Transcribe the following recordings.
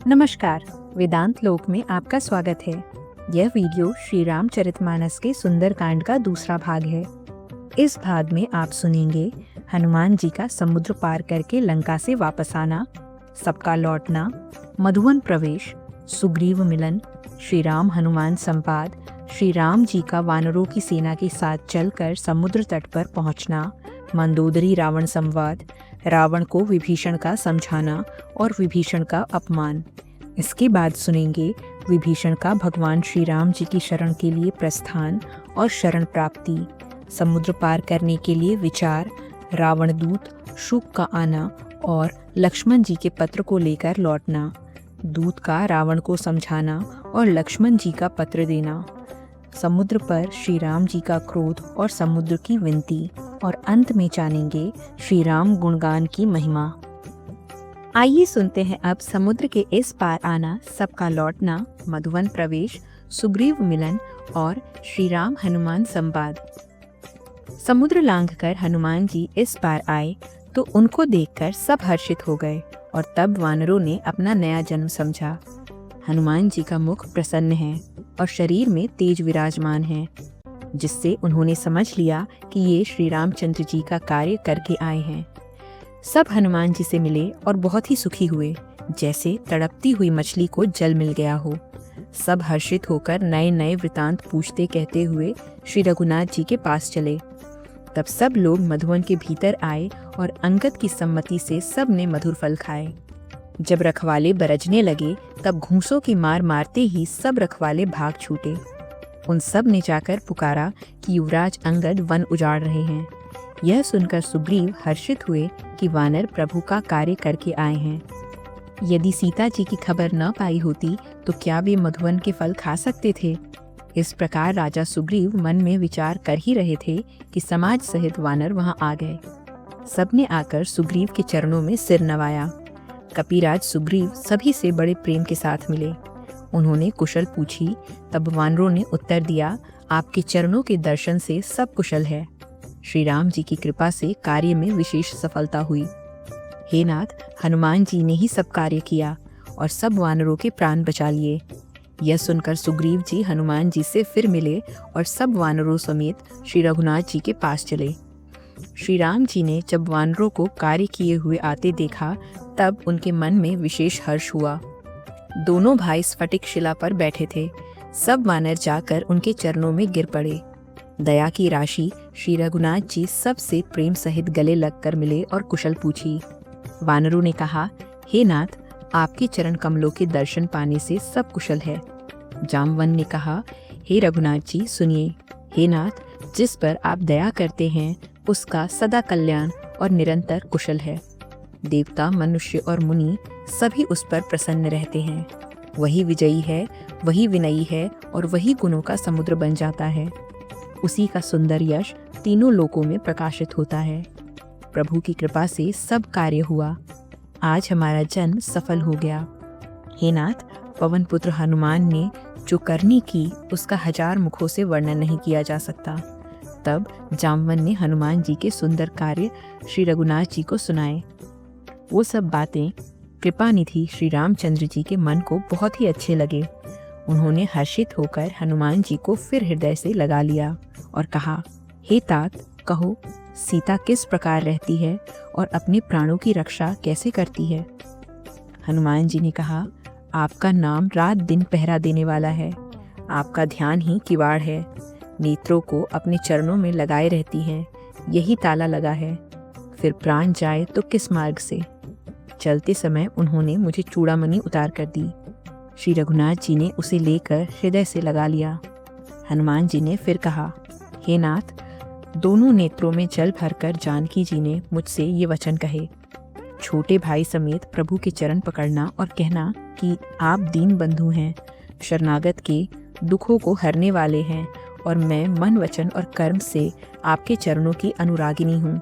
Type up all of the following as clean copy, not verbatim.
नमस्कार, वेदांत लोक में आपका स्वागत है। यह वीडियो श्री रामचरितमानस के सुंदरकांड का दूसरा भाग है। इस भाग में आप सुनेंगे हनुमान जी का समुद्र पार करके लंका से वापस आना, सबका लौटना, मधुवन प्रवेश, सुग्रीव मिलन, श्री राम हनुमान संवाद, श्री राम जी का वानरों की सेना के साथ चलकर समुद्र तट पर पहुंचना, मंदोदरी रावण संवाद, रावण को विभीषण का समझाना और विभीषण का अपमान। इसके बाद सुनेंगे विभीषण का भगवान श्री राम जी की शरण के लिए प्रस्थान और शरण प्राप्ति, समुद्र पार करने के लिए विचार, रावण दूत शुक का आना और लक्ष्मण जी के पत्र को लेकर लौटना, दूत का रावण को समझाना और लक्ष्मण जी का पत्र देना, समुद्र पर श्री राम जी का क्रोध और समुद्र की विनती, और अंत में जानेंगे श्री राम गुणगान की महिमा। आइए सुनते हैं अब समुद्र के इस पार आना, सबका लौटना, मधुवन प्रवेश, सुग्रीव मिलन और श्री राम हनुमान संवाद। समुद्र लांघकर हनुमान जी इस पार आए तो उनको देखकर सब हर्षित हो गए और तब वानरों ने अपना नया जन्म समझा। हनुमान जी का मुख प्रसन्न है और शरीर में तेज विराजमान है, जिससे उन्होंने समझ लिया कि ये श्री रामचंद्र जी का कार्य करके आए हैं। सब हनुमान जी से मिले और बहुत ही सुखी हुए, जैसे तड़पती हुई मछली को जल मिल गया हो। सब हर्षित होकर नए नए वृतांत पूछते कहते हुए श्री रघुनाथ जी के पास चले। तब सब लोग मधुवन के भीतर आए और अंगद की सम्मति से सब ने मधुर फल खाए। जब रखवाले बरजने लगे तब घूंसों की मार मारते ही सब रखवाले भाग छूटे। उन सब ने जाकर पुकारा कि युवराज अंगद वन उजाड़ रहे हैं। यह सुनकर सुग्रीव हर्षित हुए कि वानर प्रभु का कार्य करके आए हैं। यदि सीता जी की खबर न पाई होती तो क्या वे मधुवन के फल खा सकते थे? इस प्रकार राजा सुग्रीव मन में विचार कर ही रहे थे कि समाज सहित वानर वहां आ गए। सबने आकर सुग्रीव के चरणों में सिर नवाया। कपिराज सुग्रीव सभी से बड़े प्रेम के साथ मिले। उन्होंने कुशल पूछी, तब वानरों ने उत्तर दिया, आपके चरणों के दर्शन से सब कुशल है। श्री राम जी की कृपा से कार्य में विशेष सफलता हुई। हे नाथ, हनुमान जी ने ही सब कार्य किया और सब वानरों के प्राण बचा लिए। यह सुनकर सुग्रीव जी हनुमान जी से फिर मिले और सब वानरों समेत श्री रघुनाथ जी के पास चले। श्री राम जी ने जब वानरों को कार्य किए हुए आते देखा तब उनके मन में विशेष हर्ष हुआ। दोनों भाई स्फटिक शिला पर बैठे थे। सब वानर जाकर उनके चरणों में गिर पड़े। दया की राशि श्री रघुनाथ जी सबसे प्रेम सहित गले लगकर मिले और कुशल पूछी। वानरों ने कहा, हे नाथ, आपके चरण कमलों के दर्शन पाने से सब कुशल है। जामवन ने कहा, हे रघुनाथ जी सुनिए। हे नाथ, जिस पर आप दया करते हैं उसका सदा कल्याण और निरंतर कुशल है। देवता, मनुष्य और मुनि सभी उस पर प्रसन्न रहते हैं। वही विजयी है, वही विनयी है और वही गुणों का समुद्र बन जाता है। उसी का सुंदर यश तीनों लोकों में प्रकाशित होता है। प्रभु की कृपा से सब कार्य हुआ। आज हमारा जन्म सफल हो गया। हे नाथ, पवन पुत्र हनुमान ने जो करनी की उसका 1000 मुखों से वर्णन नहीं किया जा सकता। तब जामवन ने हनुमान जी के सुंदर कार्य श्री रघुनाथ जी को सुनाए। वो सब बातें कृपानिधि श्री रामचंद्र जी के मन को बहुत ही अच्छे लगे। उन्होंने हर्षित होकर हनुमान जी को फिर हृदय से लगा लिया और कहा, हे तात, कहो सीता किस प्रकार रहती है और अपने प्राणों की रक्षा कैसे करती है? हनुमान जी ने कहा, आपका नाम रात दिन पहरा देने वाला है। आपका ध्यान ही किवाड़ है। नेत्रों को अपने चरणों में लगाए रहती है, यही ताला लगा है। फिर प्राण जाए तो किस मार्ग से? चलते समय उन्होंने मुझे चूड़ामणि उतार कर दी। श्री रघुनाथ जी ने उसे लेकर हृदय से लगा लिया। हनुमान जी ने फिर कहा, हे नाथ, दोनों नेत्रों में जल भरकर जानकी जी ने मुझसे ये वचन कहे, छोटे भाई समेत प्रभु के चरण पकड़ना और कहना कि आप दीन बंधु हैं, शरणागत के दुखों को हरने वाले हैं और मैं मन, वचन और कर्म से आपके चरणों की अनुरागिनी हूँ।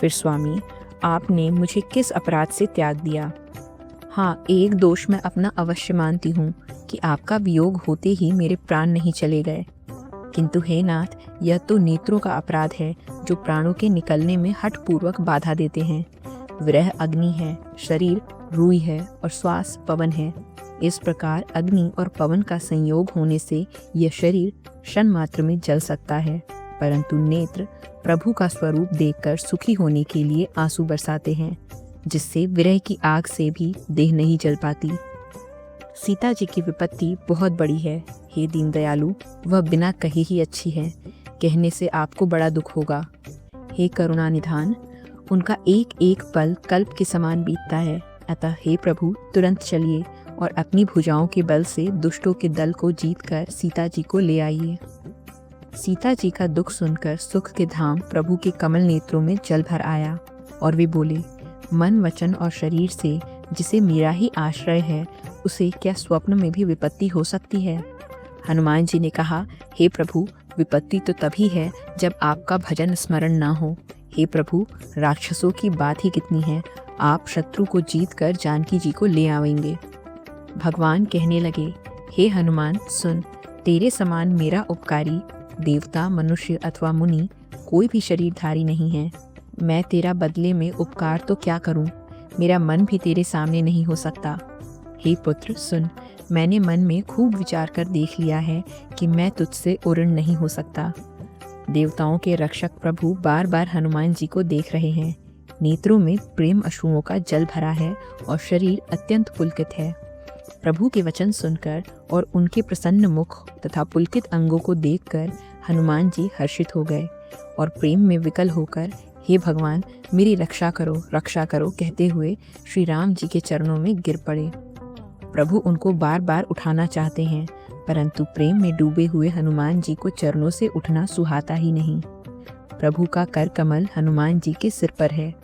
फिर स्वामी, आपने मुझे किस अपराध से त्याग दिया? हाँ, एक दोष मैं अपना अवश्य मानती हूँ कि आपका वियोग होते ही मेरे प्राण नहीं चले गए। किंतु हे नाथ, यह तो नेत्रों का अपराध है जो प्राणों के निकलने में हठपूर्वक बाधा देते हैं। विरह अग्नि है, शरीर रूई है और श्वास पवन है। इस प्रकार अग्नि और पवन का संयोग होने से यह शरीर क्षण मात्र में जल सकता है, परंतु नेत्र प्रभु का स्वरूप देखकर सुखी होने के लिए आंसू बरसाते हैं, जिससे विरह की आग से भी देह नहीं जल पाती। सीता जी की विपत्ति बहुत बड़ी है। हे दीनदयालु, वह बिना कहे ही अच्छी है, कहने से आपको बड़ा दुख होगा। हे करुणा निधान, उनका एक एक पल कल्प के समान बीतता है। अतः हे प्रभु, तुरंत चलिए और अपनी भुजाओं के बल से दुष्टों के दल को जीतकर सीता जी को ले आइए। सीता जी का दुख सुनकर सुख के धाम प्रभु के कमल नेत्रों में जल भर आया और वे बोले, मन वचन और शरीर से जिसे मेरा ही आश्रय है, उसे क्या स्वप्न में भी विपत्ति हो सकती है? हनुमान जी ने कहा, हे प्रभु, विपत्ति तो तभी है जब आपका भजन स्मरण ना हो। हे प्रभु, राक्षसों की बात ही कितनी है, आप शत्रु को जीतकर जानकी जी को ले आवेंगे। भगवान कहने लगे, हे हनुमान सुन, तेरे समान मेरा उपकारी देवता, मनुष्य अथवा मुनि कोई भी शरीरधारी नहीं है। मैं तेरा बदले में उपकार तो क्या करूं? मेरा मन भी तेरे सामने नहीं हो सकता। हे पुत्र सुन, मैंने मन में खूब विचार कर देख लिया है कि मैं तुझसे उऋण नहीं हो सकता। देवताओं के रक्षक प्रभु बार बार हनुमान जी को देख रहे हैं। नेत्रों में प्रेम अश्रुओं का जल भरा है और शरीर अत्यंत पुलकित है। प्रभु के वचन सुनकर और उनके प्रसन्न मुख तथा पुलकित अंगों को देखकर हनुमान जी हर्षित हो गए और प्रेम में विकल होकर, हे भगवान, मेरी रक्षा करो कहते हुए श्री राम जी के चरणों में गिर पड़े। प्रभु उनको बार बार उठाना चाहते हैं, परंतु प्रेम में डूबे हुए हनुमान जी को चरणों से उठना सुहाता ही नहीं। प्रभु का कर कमल हनुमान जी के सिर पर है।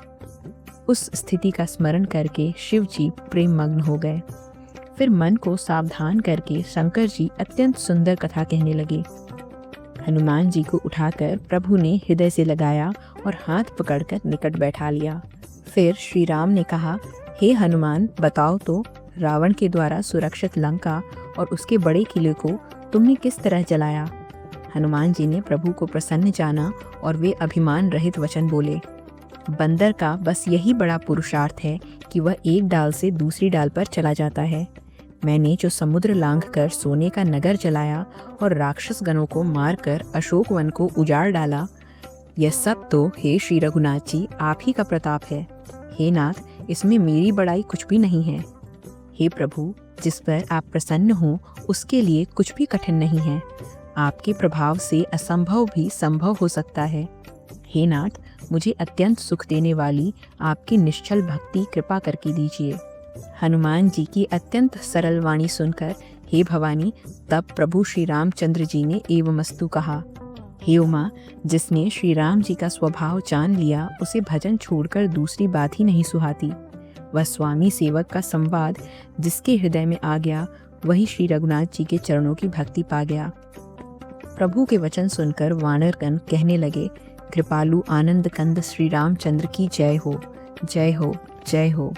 उस स्थिति का स्मरण करके शिव जी प्रेम मग्न हो गए। फिर मन को सावधान करके शंकर जी अत्यंत सुंदर कथा कहने लगे। हनुमान जी को उठाकर प्रभु ने हृदय से लगाया और हाथ पकड़कर निकट बैठा लिया। फिर श्री राम ने कहा, हे हनुमान, बताओ तो, रावण के द्वारा सुरक्षित लंका और उसके बड़े किले को तुमने किस तरह जलाया? हनुमान जी ने प्रभु को प्रसन्न जाना और वे अभिमान रहित वचन बोले, बंदर का बस यही बड़ा पुरुषार्थ है कि वह एक डाल से दूसरी डाल पर चला जाता है। मैंने जो समुद्र लांघ कर सोने का नगर जलाया और राक्षस गणों को मारकर अशोक वन को उजाड़ डाला, यह सब तो हे श्री रघुनाथ जी आप ही का प्रताप है। हे नाथ, इसमें मेरी बड़ाई कुछ भी नहीं है। हे प्रभु, जिस पर आप प्रसन्न हो उसके लिए कुछ भी कठिन नहीं है। आपके प्रभाव से असंभव भी संभव हो सकता है। हे नाथ, मुझे अत्यंत सुख देने वाली आपकी निश्चल भक्ति कृपा करके दीजिए। हनुमान जी की अत्यंत सरल वाणी सुनकर हे भवानी, तब प्रभु श्री रामचंद्र जी ने एवमस्तु कहा। हे उमा, जिसने श्री राम जी का स्वभाव जान लिया उसे भजन छोड़कर दूसरी बात ही नहीं सुहाती। वह स्वामी सेवक का संवाद जिसके हृदय में आ गया, वही श्री रघुनाथ जी के चरणों की भक्ति पा गया। प्रभु के वचन सुनकर वानरगण कहने लगे, कृपालु आनंद कंद श्री रामचंद्र की जय हो, जय हो, जय हो।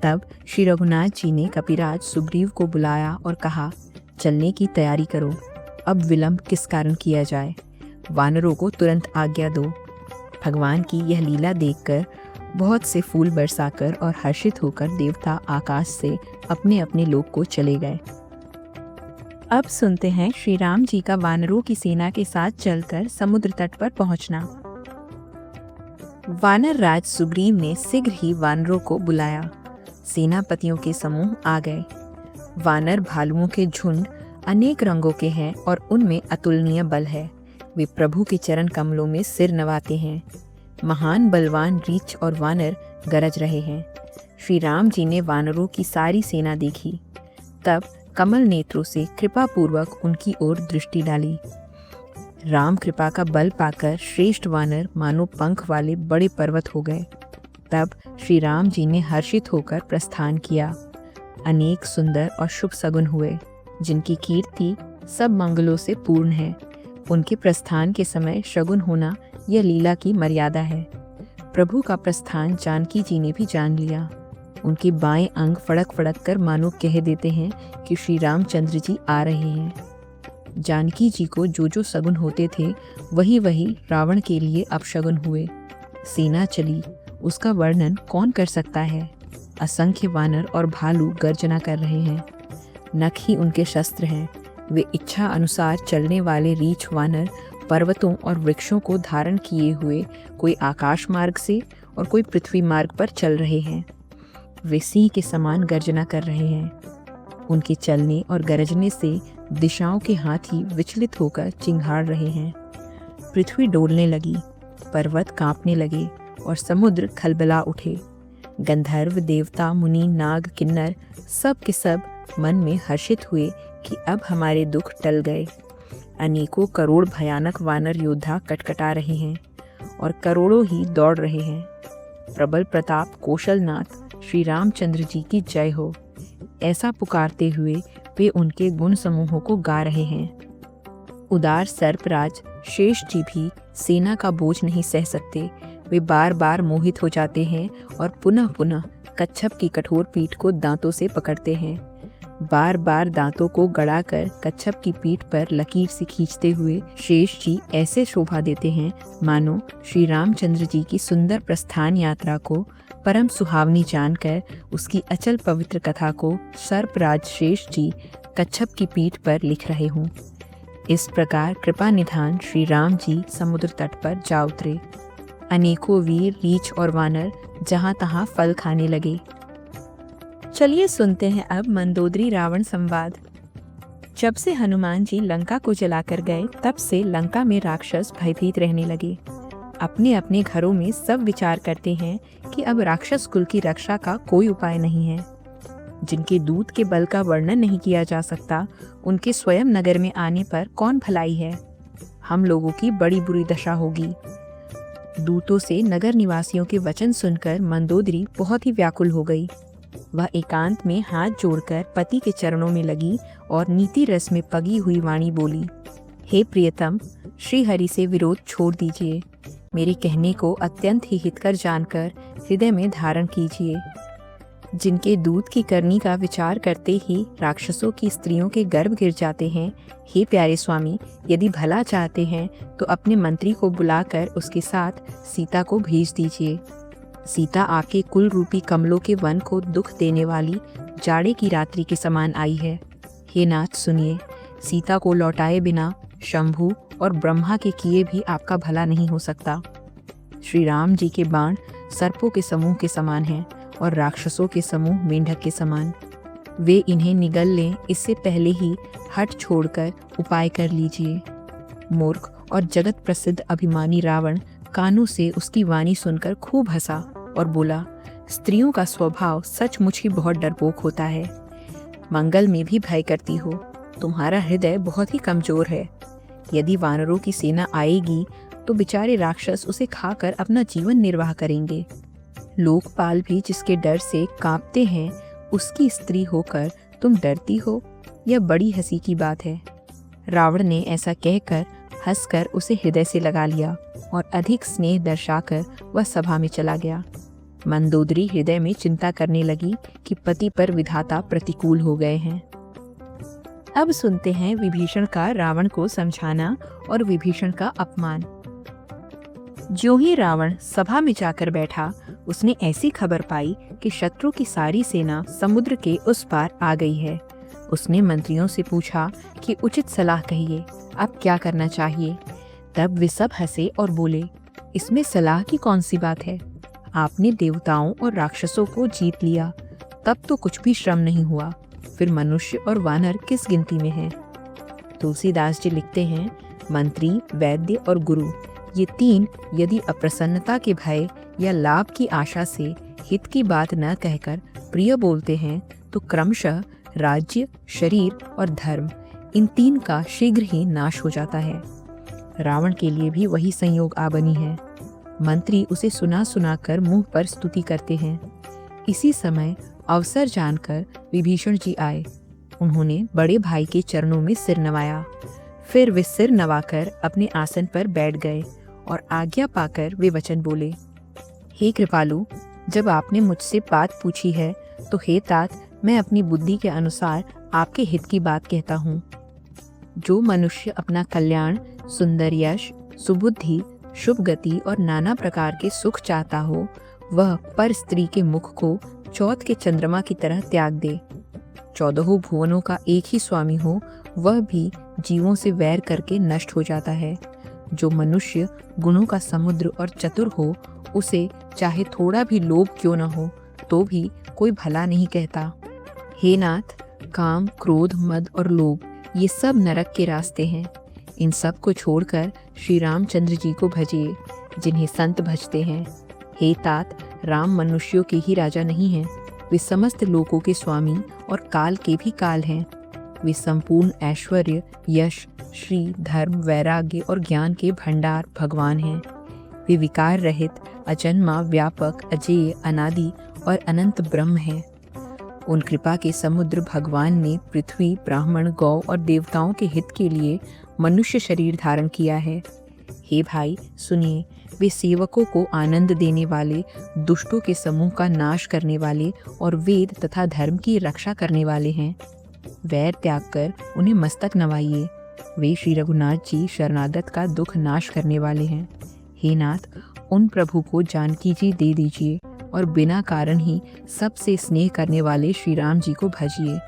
तब श्री रघुनाथ जी ने कपिराज सुग्रीव को बुलाया और कहा, चलने की तैयारी करो, अब विलंब किस कारण किया जाए, वानरों को तुरंत आज्ञा दो। भगवान की यह लीला देखकर बहुत से फूल बरसाकर और हर्षित होकर देवता आकाश से अपने अपने लोक को चले गए। अब सुनते हैं श्री राम जी का वानरों की सेना के साथ चलकर समुद्र तट पर पहुंचना। वानर राज सुग्रीव ने शीघ्र ही वानरों को बुलाया। सेनापतियों के समूह आ गए। वानर भालुओं के झुंड अनेक रंगों के हैं और उनमें अतुलनीय बल है। वे प्रभु के चरण कमलों में सिर नवाते हैं। महान बलवान रीछ और वानर गरज रहे हैं। श्री राम जी ने वानरों की सारी सेना देखी, तब कमल नेत्रों से कृपा पूर्वक उनकी ओर दृष्टि डाली। राम कृपा का बल पाकर श्रेष्ठ वानर मानो पंख वाले बड़े पर्वत हो गए। तब श्री राम जी ने हर्षित होकर प्रस्थान किया। अनेक सुंदर और शुभ सगुन हुए, जिनकी कीर्ति सब मंगलों से पूर्ण है। उनके प्रस्थान के समय शगुन होना यह लीला की मर्यादा है। प्रभु का प्रस्थान जानकी जी ने भी जान लिया। उनके बाएं अंग फड़क फड़क कर मानो कह देते हैं कि श्री रामचंद्र जी आ रहे हैं। जानकी जी को जो जो सगुन होते थे वही वही रावण के लिए अपशगुन हुए। सेना चली, उसका वर्णन कौन कर सकता है। असंख्य वानर और भालू गर्जना कर रहे हैं। नख ही उनके शस्त्र हैं। वे इच्छा अनुसार चलने वाले रीछ वानर पर्वतों और वृक्षों को धारण किए हुए कोई आकाश मार्ग से और कोई पृथ्वी मार्ग पर चल रहे हैं। वे सिंह के समान गर्जना कर रहे हैं। उनके चलने और गरजने से दिशाओं के हाथी विचलित होकर चिंघाड़ रहे हैं। पृथ्वी डोलने लगी, पर्वत कांपने लगे और समुद्र खलबला उठे। गंधर्व, देवता, मुनि, नाग, किन्नर सब के सब मन में हर्षित हुए कि अब हमारे दुख टल गए। अनेकों करोड़ भयानक वानर योद्धा कटकटा रहे हैं और करोड़ों ही दौड़ रहे हैं। प्रबल प्रताप कौशलनाथ श्री रामचंद्र जी की जय हो, ऐसा पुकारते हुए वे उनके गुण समूहों को गा रहे हैं। उदार सर्पराज शेष जी भी सेना का बोझ नहीं सह सकते। वे बार बार मोहित हो जाते हैं और पुनः पुनः कच्छप की कठोर पीठ को दांतों से पकड़ते हैं। बार बार दांतों को गड़ाकर कच्छप की पीठ पर लकीर से खींचते हुए शेष जी ऐसे शोभा देते हैं मानो श्री रामचंद्र जी की सुंदर प्रस्थान यात्रा को परम सुहावनी जानकर उसकी अचल पवित्र कथा को सर्पराज शेष जी कच्छप की पीठ पर लिख रहे हों। इस प्रकार कृपा निधान श्री राम जी समुद्र तट पर जा उतरे। अनेकों वीर, रीछ और वानर जहां तहां फल खाने लगे। चलिए सुनते हैं अब मंदोदरी रावण संवाद। जब से हनुमान जी लंका को जलाकर गए तब से लंका में राक्षस भयभीत रहने लगे। अपने अपने घरों में सब विचार करते हैं कि अब राक्षस कुल की रक्षा का कोई उपाय नहीं है। जिनके दूत के बल का वर्णन नहीं किया जा सकता, उनके स्वयं नगर में आने पर कौन भलाई है। हम लोगों की बड़ी बुरी दशा होगी। दूतों से नगर निवासियों के वचन सुनकर मंदोदरी बहुत ही व्याकुल हो गई। वह एकांत में हाथ जोड़कर पति के चरणों में लगी और नीति रस में पगी हुई वाणी बोली, हे प्रियतम, श्री हरि से विरोध छोड़ दीजिए। मेरे कहने को अत्यंत ही हितकर जानकर हृदय में धारण कीजिए। जिनके दूध की करनी का विचार करते ही राक्षसों की स्त्रियों के गर्भ गिर जाते हैं, हे प्यारे स्वामी, यदि भला चाहते हैं तो अपने मंत्री को बुलाकर उसके साथ सीता को भेज दीजिए। सीता आके कुल रूपी कमलों के वन को दुख देने वाली जाड़े की रात्रि के समान आई है। हे नाथ सुनिए, सीता को लौटाए बिना शंभु और ब्रह्मा के किए भी आपका भला नहीं हो सकता। श्री राम जी के बाण सर्पों के समूह के समान हैं और राक्षसों के समूह मेंढक के समान। वे इन्हें निगल लें, इससे पहले ही हट छोड़कर उपाय कर लीजिए। मूर्ख और जगत प्रसिद्ध अभिमानी रावण कानों से उसकी वाणी सुनकर खूब हंसा और बोला, स्त्रियों का स्वभाव सचमुच ही बहुत डरपोक होता है। मंगल में भी भय करती हो। तुम्हारा हृदय बहुत ही कमजोर है। यदि वानरों की सेना आएगी तो बेचारे राक्षस उसे खाकर अपना जीवन निर्वाह करेंगे। लोकपाल भी जिसके डर से कांपते हैं, उसकी स्त्री होकर तुम डरती हो, यह बड़ी हंसी की बात है। रावण ने ऐसा कहकर हंसकर उसे हृदय से लगा लिया और अधिक स्नेह दर्शाकर वह सभा में चला गया। मंदोदरी हृदय में चिंता करने लगी कि पति पर विधाता प्रतिकूल हो गए हैं। अब सुनते हैं विभीषण का रावण को समझाना और विभीषण का अपमान। जो ही रावण सभा में जाकर बैठा, उसने ऐसी खबर पाई कि शत्रु की सारी सेना समुद्र के उस पार आ गई है। उसने मंत्रियों से पूछा कि उचित सलाह कहिए, अब क्या करना चाहिए। तब वे सब हंसे और बोले, इसमें सलाह की कौन सी बात है। आपने देवताओं और राक्षसों को जीत लिया, तब तो कुछ भी श्रम नहीं हुआ। फिर मनुष्य और वानर किस गिनती में हैं। तुलसीदास जी लिखते हैं, मंत्री, वैद्य और गुरु, ये तीन यदि अप्रसन्नता के भय या लाभ की आशा से हित की बात न कहकर प्रिय बोलते हैं तो क्रमशः राज्य, शरीर और धर्म, इन तीन का शीघ्र ही नाश हो जाता है। रावण के लिए भी वही संयोग आ बनी है। मंत्री उसे सुना सुना कर मुंह पर स्तुति करते हैं। इसी समय अवसर जानकर विभीषण जी आए। उन्होंने बड़े भाई के चरणों में सिर नवाया। फिर वे सिर नवाकर अपने आसन पर बैठ गए और आज्ञा पाकर वे वचन बोले, हे कृपालु, जब आपने मुझसे बात पूछी है तो हे तात, मैं अपनी बुद्धि के अनुसार आपके हित की बात कहता हूँ। जो मनुष्य अपना कल्याण, सुंदर यश, सुबुद्धि, शुभ गति और नाना प्रकार के सुख चाहता हो, वह पर स्त्री के मुख को चौथ के चंद्रमा की तरह त्याग दे। 14 भुवनों का एक ही स्वामी हो, वह भी जीवों से वैर करके नष्ट हो जाता है। जो मनुष्य गुणों का समुद्र और चतुर हो, उसे चाहे थोड़ा भी लोभ क्यों न हो तो भी कोई भला नहीं कहता। हे नाथ, काम, क्रोध, मद और लोभ ये सब नरक के रास्ते हैं। इन सब को छोड़कर श्री रामचंद्र जी को भजिए, जिन्हें संत भजते हैं। हे तात, राम मनुष्यों के ही राजा नहीं हैं, वे समस्त लोकों के स्वामी और काल के भी काल हैं। वे संपूर्ण ऐश्वर्य, यश, श्री, धर्म, वैराग्य और ज्ञान के भंडार भगवान हैं। वे विकार रहित, अजन्मा, व्यापक, अजेय, अनादि और अनंत ब्रह्म हैं। उन कृपा के समुद्र भगवान ने पृथ्वी, ब्राह्मण, गौ और देवताओं के हित के लिए मनुष्य शरीर धारण किया है। हे भाई सुनिए, वे सेवकों को आनंद देने वाले, दुष्टों के समूह का नाश करने वाले और वेद तथा धर्म की रक्षा करने वाले हैं। वैर त्याग कर उन्हें मस्तक नवाइए। वे श्री रघुनाथ जी शरणागत का दुख नाश करने वाले हैं। हे नाथ, उन प्रभु को जानकी जी दे दीजिए और बिना कारण ही सबसे स्नेह करने वाले श्री राम जी को भजिए।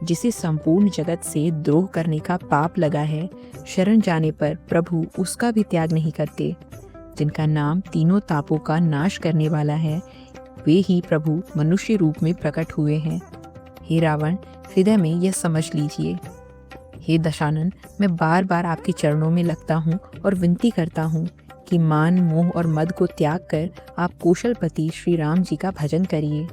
जिसे संपूर्ण जगत से द्रोह करने का पाप लगा है, शरण जाने पर प्रभु उसका भी त्याग नहीं करते। जिनका नाम तीनों तापों का नाश करने वाला है, वे ही प्रभु मनुष्य रूप में प्रकट हुए हैं। हे रावण, हृदय में यह समझ लीजिए। हे दशानन, मैं बार बार आपके चरणों में लगता हूँ और विनती करता हूँ कि मान, मोह और मद को त्याग कर आप कौशलपति श्री राम जी का भजन करिए।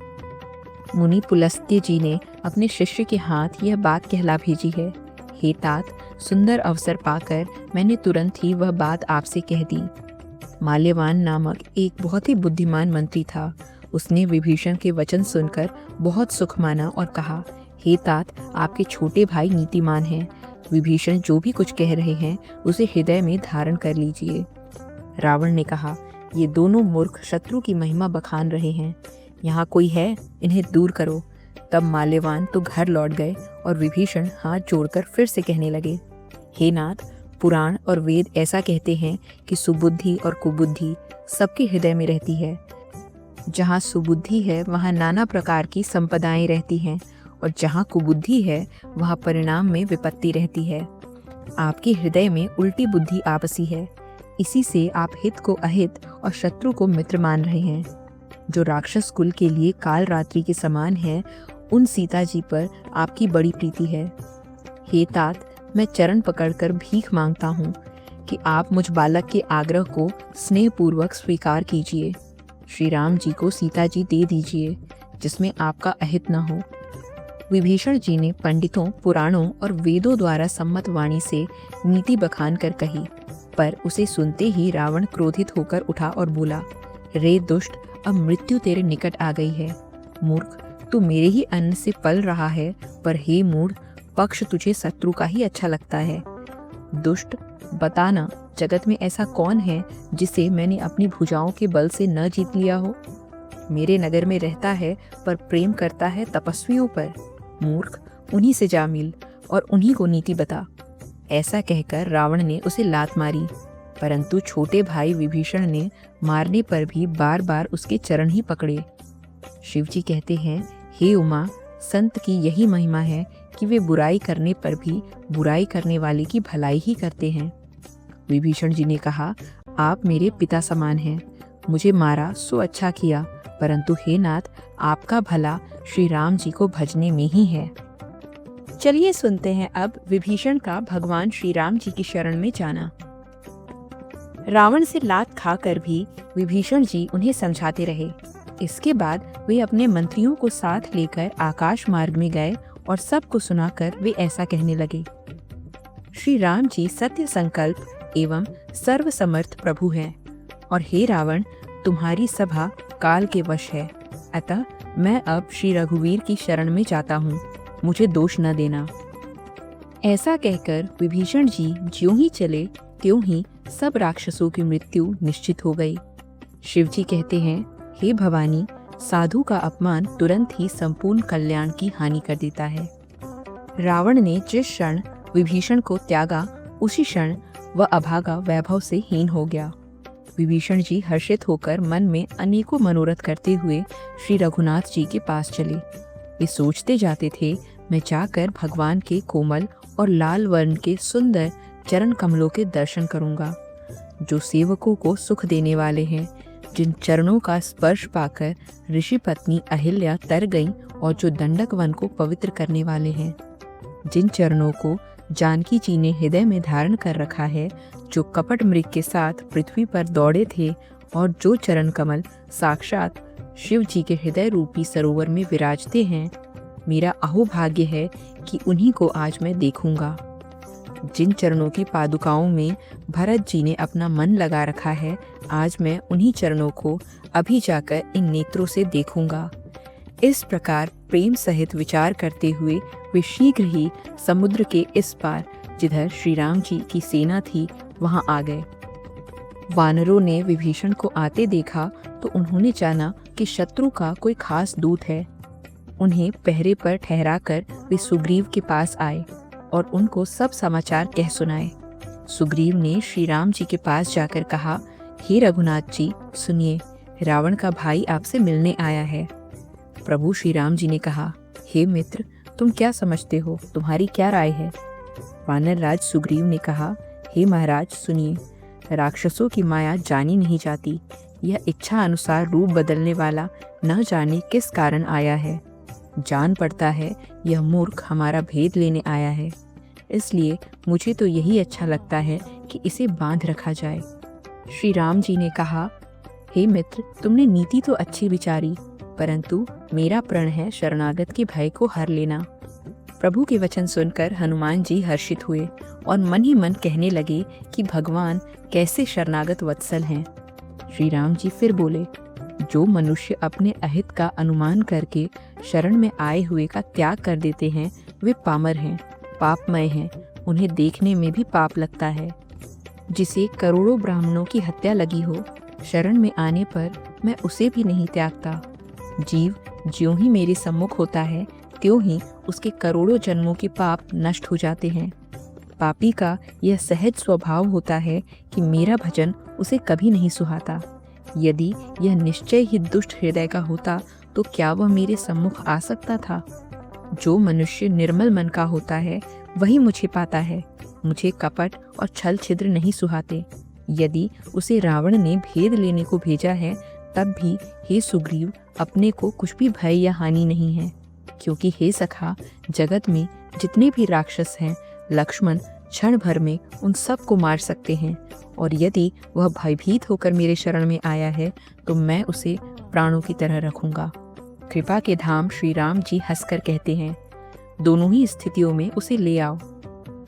मुनि पुलस्त्य जी ने अपने शिष्य के हाथ यह बात कहला भेजी है। हे तात, सुंदर अवसर पाकर मैंने तुरंत ही वह बात आपसे कह दी। माल्यवान नामक एक बहुत ही बुद्धिमान मंत्री था। उसने विभीषण के वचन सुनकर बहुत सुख माना और कहा, हे तात, आपके छोटे भाई नीतिमान हैं। विभीषण जो भी कुछ कह रहे हैं उसे हृदय में धारण कर लीजिए। रावण ने कहा, ये दोनों मूर्ख शत्रु की महिमा बखान रहे हैं। यहाँ कोई है, इन्हें दूर करो। तब माल्यवान तो घर लौट गए और विभीषण हाथ जोड़कर फिर से कहने लगे, हे नाथ, पुराण और वेद ऐसा कहते हैं कि सुबुद्धि और कुबुद्धि सबके हृदय में रहती है। जहाँ सुबुद्धि है वहाँ नाना प्रकार की संपदाएं रहती हैं और जहाँ कुबुद्धि है वहाँ परिणाम में विपत्ति रहती है। आपके हृदय में उल्टी बुद्धि आपसी है। इसी से आप हित को अहित और शत्रु को मित्र मान रहे हैं। जो राक्षस कुल के लिए काल रात्रि के समान है, उन सीता जी पर आपकी बड़ी प्रीति है। हे तात, मैं चरण पकड़कर भीख मांगता हूँ कि आप मुझ बालक के आग्रह को स्नेहपूर्वक स्वीकार कीजिए। श्री राम जी को सीता जी दे दीजिए, जिसमें आपका अहित न हो। विभीषण जी ने पंडितों, पुराणों और वेदों द्वारा सम्मत वाणी से नीति बखान कर कही, पर उसे सुनते ही रावण क्रोधित होकर उठा और बोला, रे दुष्ट, अब मृत्यु तेरे निकट आ गई है। मूर्ख, तू मेरे ही अन्न से पल रहा है, पर हे मूढ़, पक्ष तुझे शत्रु का ही अच्छा लगता है। दुष्ट, बताना, जगत में ऐसा कौन है जिसे मैंने अपनी भुजाओं के बल से न जीत लिया हो। मेरे नगर में रहता है पर प्रेम करता है तपस्वियों पर। मूर्ख, उन्हीं से जा मिल और उन्हीं को नीति बता। ऐसा कहकर रावण ने उसे लात मारी, परंतु छोटे भाई विभीषण ने मारने पर भी बार बार उसके चरण ही पकड़े। शिव जी कहते हैं, हे उमा, संत की यही महिमा है कि वे बुराई करने पर भी बुराई करने वाले की भलाई ही करते हैं। विभीषण जी ने कहा, आप मेरे पिता समान हैं, मुझे मारा सो अच्छा किया, परंतु हे नाथ, आपका भला श्री राम जी को भजने में ही है। चलिए सुनते हैं अब विभीषण का भगवान श्री राम जी की शरण में जाना। रावण से लात खाकर भी विभीषण जी उन्हें समझाते रहे। इसके बाद वे अपने मंत्रियों को साथ लेकर आकाश मार्ग में गए और सबको सुनाकर वे ऐसा कहने लगे, श्री राम जी सत्य संकल्प एवं सर्वसमर्थ प्रभु हैं, और हे रावण, तुम्हारी सभा काल के वश है, अतः मैं अब श्री रघुवीर की शरण में जाता हूँ, मुझे दोष न देना। ऐसा कहकर विभीषण जी ज्यों ही चले त्यों ही सब राक्षसों की मृत्यु निश्चित हो गई। शिव जी कहते हैं, हे भवानी, साधु का अपमान तुरंत ही संपूर्ण कल्याण की हानि कर देता है। रावण ने जिस क्षण विभीषण को त्यागा, उसी क्षण वह अभागा वैभव से हीन हो गया। विभीषण जी हर्षित होकर मन में अनेकों मनोरथ करते हुए श्री रघुनाथ जी के पास चले। वे सोचते जाते थे, मैं जाकर भगवान के कोमल और लाल वर्ण के सुंदर चरण कमलों के दर्शन करूंगा, जो सेवकों को सुख देने वाले हैं, जिन चरणों का स्पर्श पाकर ऋषि पत्नी अहिल्या तर गईं और जो दंडक वन को पवित्र करने वाले हैं, जिन चरणों को जानकी जी ने हृदय में धारण कर रखा है, जो कपट मृग के साथ पृथ्वी पर दौड़े थे और जो चरण कमल साक्षात शिव जी के हृदय रूपी सरोवर में विराजते हैं। मेरा अहोभाग्य है कि उन्हीं को आज मैं देखूंगा। जिन चरणों की पादुकाओं में भरत जी ने अपना मन लगा रखा है, आज मैं उन्हीं चरणों को अभी जाकर इन नेत्रों से देखूंगा। इस प्रकार प्रेम सहित विचार करते हुए वे शीघ्र ही समुद्र के इस पार, जिधर श्री राम जी की सेना थी, वहां आ गए। वानरों ने विभीषण को आते देखा तो उन्होंने जाना कि शत्रु का कोई खास दूत है। उन्हें पहरे पर ठहराकर वे सुग्रीव के पास आए और उनको सब समाचार कह सुनाए। सुग्रीव ने श्री राम जी के पास जाकर कहा, हे रघुनाथ जी, सुनिए, रावण का भाई आपसे मिलने आया है। प्रभु श्री राम जी ने कहा, हे मित्र, तुम क्या समझते हो, तुम्हारी क्या राय है? वानर राज सुग्रीव ने कहा, हे महाराज सुनिए, राक्षसों की माया जानी नहीं जाती। यह इच्छा अनुसार रूप बदलने वाला न जाने किस कारण आया है। जान पड़ता है यह मूर्ख हमारा भेद लेने आया है, इसलिए मुझे तो यही अच्छा लगता है कि इसे बांध रखा जाए। श्री राम जी ने कहा, हे मित्र, तुमने नीति तो अच्छी विचारी, परंतु मेरा प्रण है शरणागत के भय को हर लेना। प्रभु के वचन सुनकर हनुमान जी हर्षित हुए और मन ही मन कहने लगे कि भगवान कैसे शरणागत वत्सल हैं। श्री राम जी फिर बोले, जो मनुष्य अपने अहित का अनुमान करके शरण में आए हुए का त्याग कर देते हैं, वे पामर हैं, पापमय हैं, उन्हें देखने में भी पाप लगता है। जिसे करोड़ों ब्राह्मणों की हत्या लगी हो, शरण में आने पर मैं उसे भी नहीं त्यागता। जीव ज्यों ही मेरे सम्मुख होता है, त्यों ही उसके करोड़ों जन्मों के पाप नष्ट हो जाते हैं। पापी का यह सहज स्वभाव होता है कि मेरा भजन उसे कभी नहीं सुहाता। यदि यह निश्चय ही दुष्ट हृदय का होता तो क्या वह मेरे सम्मुख आ सकता था? जो मनुष्य निर्मल मन का होता है, वही मुझे पाता है। मुझे कपट और छल छिद्र नहीं सुहाते। यदि उसे रावण ने भेद लेने को भेजा है, तब भी हे सुग्रीव, अपने को कुछ भी भय या हानि नहीं है, क्योंकि हे सखा, जगत में जितने भी राक्षस हैं, लक्ष्मण क्षण भर में उन सब को मार सकते हैं, और यदि वह भयभीत होकर मेरे शरण में आया है तो मैं उसे प्राणों की तरह रखूंगा। कृपा के धाम श्री राम जी हंसकर कहते हैं, दोनों ही स्थितियों में उसे ले आओ।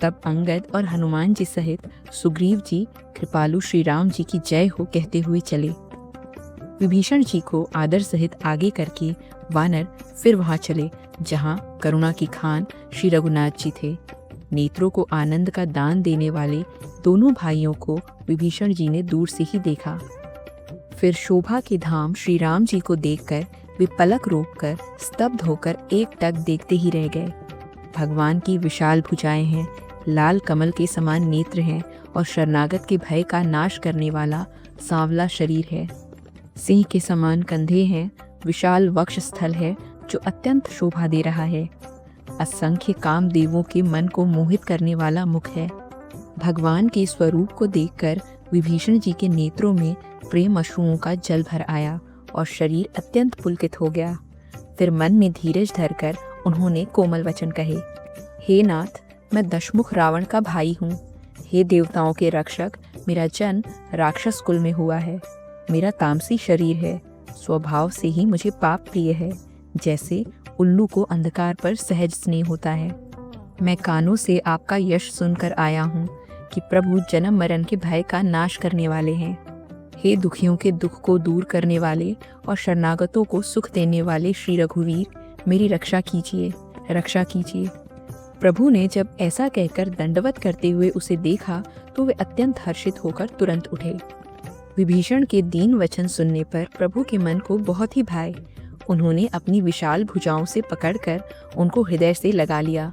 तब अंगद और हनुमान जी सहित सुग्रीव जी कृपालु श्री राम जी की जय हो कहते हुए चले। विभीषण जी को आदर सहित आगे करके वानर फिर वहां चले जहां करुणा की खान श्री रघुनाथ जी थे। नेत्रों को आनंद का दान देने वाले दोनों भाइयों को विभीषण जी ने दूर से ही देखा। फिर शोभा के धाम श्री राम जी को देखकर वे पलक रोककर स्तब्ध होकर एकटक देखते ही रह गए। भगवान की विशाल भुजाएं हैं, लाल कमल के समान नेत्र हैं और शरणागत के भय का नाश करने वाला सांवला शरीर है। सिंह के समान कंधे हैं, विशाल वक्ष स्थल है जो अत्यंत शोभा दे रहा है। असंख्य कामदेवों के मन को मोहित करने वाला मुख है। भगवान के स्वरूप को देखकर विभीषण जी के नेत्रों में प्रेम अश्रुओं का जल भर आया और शरीर अत्यंत पुलकित हो गया। फिर मन में धीरज धरकर उन्होंने कोमल वचन कहे, हे नाथ, मैं दशमुख रावण का भाई हूँ। हे देवताओं के रक्षक, मेरा जन्म राक्षस कुल में हुआ है। मेरा तामसी शरीर है, स्वभाव से ही मुझे पाप प्रिय है, जैसे उल्लू को अंधकार पर सहज स्नेह होता है। मैं कानों से आपका यश सुनकर आया हूँ कि प्रभु जन्म मरण के भय का नाश करने वाले हैं। हे दुखियों के दुख को दूर करने वाले और शरणागतों को सुख देने वाले श्री रघुवीर, मेरी रक्षा कीजिए, रक्षा कीजिए। प्रभु ने जब ऐसा कहकर दंडवत करते हुए उसे देखा तो वे अत्यंत हर्षित होकर तुरंत उठे। विभीषण के दीन वचन सुनने पर प्रभु के मन को बहुत ही भाए। उन्होंने अपनी विशाल भुजाओं से पकड़कर उनको हृदय से लगा लिया।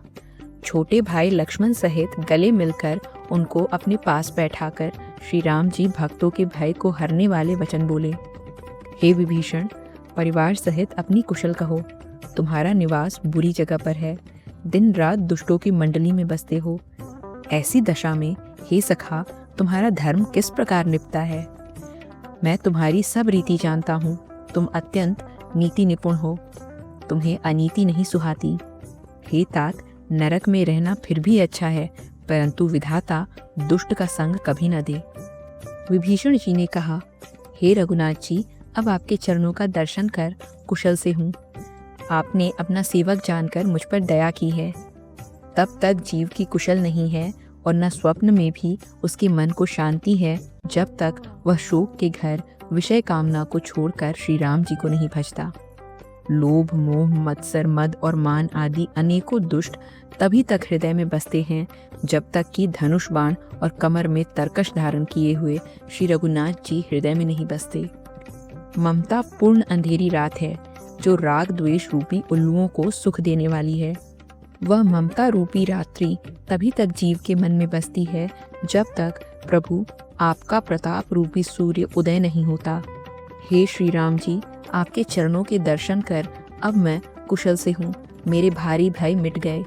छोटे भाई लक्ष्मण सहित गले मिलकर उनको अपने पास बैठाकर श्री राम जी भक्तों के भय को हरने वाले वचन बोले। हे विभीषण, परिवार सहित अपनी कुशल कहो। तुम्हारा निवास बुरी जगह पर है, दिन रात दुष्टों की मंडली में बसते हो। ऐसी दशा में हे सखा, तुम्हारा धर्म किस प्रकार निपटा है? मैं तुम्हारी सब रीति जानता हूँ। तुम अत्यंत नीति निपुण हो, तुम्हें अनीति नहीं सुहाती। हे तात, नरक में रहना फिर भी अच्छा है, परंतु विधाता दुष्ट का संग कभी न दे। विभीषण जी ने कहा, हे रघुनाथ जी, अब आपके चरणों का दर्शन कर कुशल से हूँ। आपने अपना सेवक जानकर मुझ पर दया की है। तब तक जीव की कुशल नहीं है और न स्वप्न में भी उसके मन को शांति है, जब तक वह शोक के घर विषय कामना को छोड़कर श्री राम जी को नहीं भजता। लोभ, मोह, मत्सर, मद और मान आदि अनेकों दुष्ट तभी तक हृदय में बसते हैं जब तक कि धनुष बाण और कमर में तरकश धारण किए हुए श्री रघुनाथ जी हृदय में नहीं बसते। ममता पूर्ण अंधेरी रात है जो राग द्वेष रूपी उल्लुओं को सुख देने वाली है। वह ममता रूपी रात्रि तभी तक जीव के मन में बसती है जब तक प्रभु आपका प्रताप रूपी सूर्य उदय नहीं होता। हे श्री राम जी, आपके चरणों के दर्शन कर अब मैं कुशल से हूँ। मेरे भारी भय मिट गए।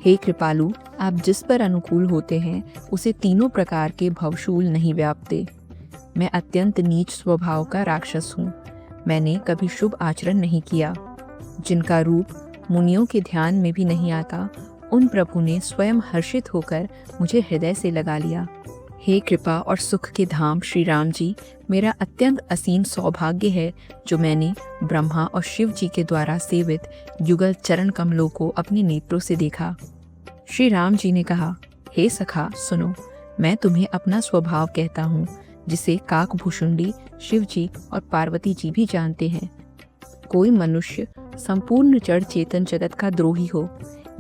हे कृपालु, आप जिस पर अनुकूल होते हैं उसे तीनों प्रकार के भवशूल नहीं व्यापते। मैं अत्यंत नीच स्वभाव का राक्षस हूँ। मैंने कभी शुभ आचरण नहीं किया। जिनका रूप मुनियों के ध्यान में भी नहीं आता, उन प्रभु ने स्वयं हर्षित होकर मुझे हृदय से लगा लिया। हे कृपा और सुख के धाम श्री राम जी, मेरा अत्यंत असीम सौभाग्य है जो मैंने ब्रह्मा और शिव जी के द्वारा सेवित युगल चरण कमलों को अपने नेत्रों से देखा। श्री राम जी ने कहा, हे सखा सुनो, मैं तुम्हें अपना स्वभाव कहता हूँ, जिसे काकभूषुंडी शिव जी और पार्वती जी भी जानते हैं। कोई मनुष्य संपूर्ण जड़ चेतन जगत का द्रोही हो,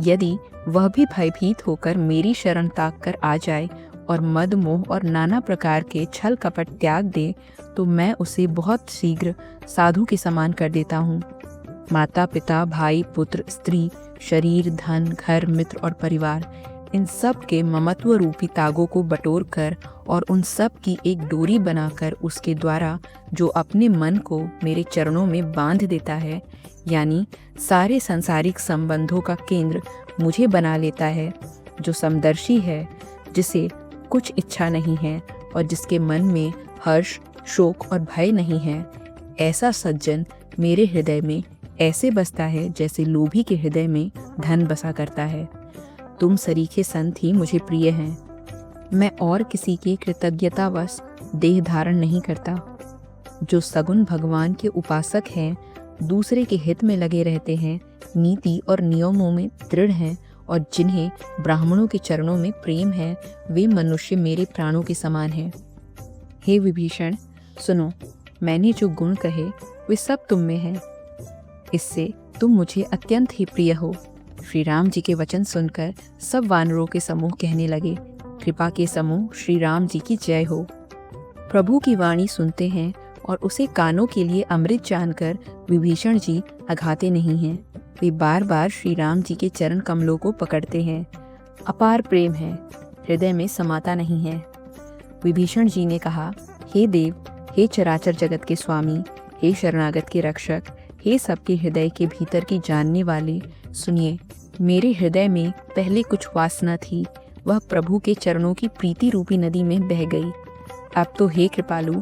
यदि वह भी भयभीत होकर मेरी शरण ताक कर आ जाए और मद मोह और नाना प्रकार के छल कपट त्याग दे, तो मैं उसे बहुत शीघ्र साधु के समान कर देता हूँ। माता पिता, भाई पुत्र, स्त्री, शरीर, धन, घर, मित्र और परिवार, इन सब के ममत्व रूपी तागों को बटोर कर और उन सब की एक डोरी बनाकर उसके द्वारा जो अपने मन को मेरे चरणों में बांध देता है, यानी सारे सांसारिक संबंधों का केंद्र मुझे बना लेता है, जो समदर्शी है, जिसे कुछ इच्छा नहीं है और जिसके मन में हर्ष, शोक और भय नहीं है, ऐसा सज्जन मेरे हृदय में ऐसे बसता है जैसे लोभी के हृदय में धन बसा करता है। तुम सरीखे संत ही मुझे प्रिय हैं। मैं और किसी के कृतज्ञतावश देह धारण नहीं करता। जो सगुण भगवान के उपासक हैं, दूसरे के हित में लगे रहते हैं, नीति और नियमों में दृढ़ हैं और जिन्हें ब्राह्मणों के चरणों में प्रेम है, वे मनुष्य मेरे प्राणों के समान हैं। हे विभीषण, सुनो, मैंने जो गुण कहे वे सब तुम में हैं। इससे तुम मुझे अत्यंत ही प्रिय हो। श्री राम जी के वचन सुनकर सब वानरों के समूह कहने लगे, कृपा के समूह श्री राम जी की जय हो। प्रभु की वाणी सुनते हैं और उसे कानों के लिए अमृत जानकर विभीषण जी अघाते नहीं हैं। वे बार बार श्री राम जी के चरण कमलों को पकड़ते हैं। अपार प्रेम है, हृदय में समाता नहीं है। विभीषण जी ने कहा, हे देव, हे चराचर जगत के स्वामी, हे शरणागत के रक्षक, हे सबके हृदय के भीतर की जानने वाले, सुनिए, मेरे हृदय में पहले कुछ वासना थी, वह प्रभु के चरणों की प्रीति रूपी नदी में बह गई। अब तो हे कृपालु,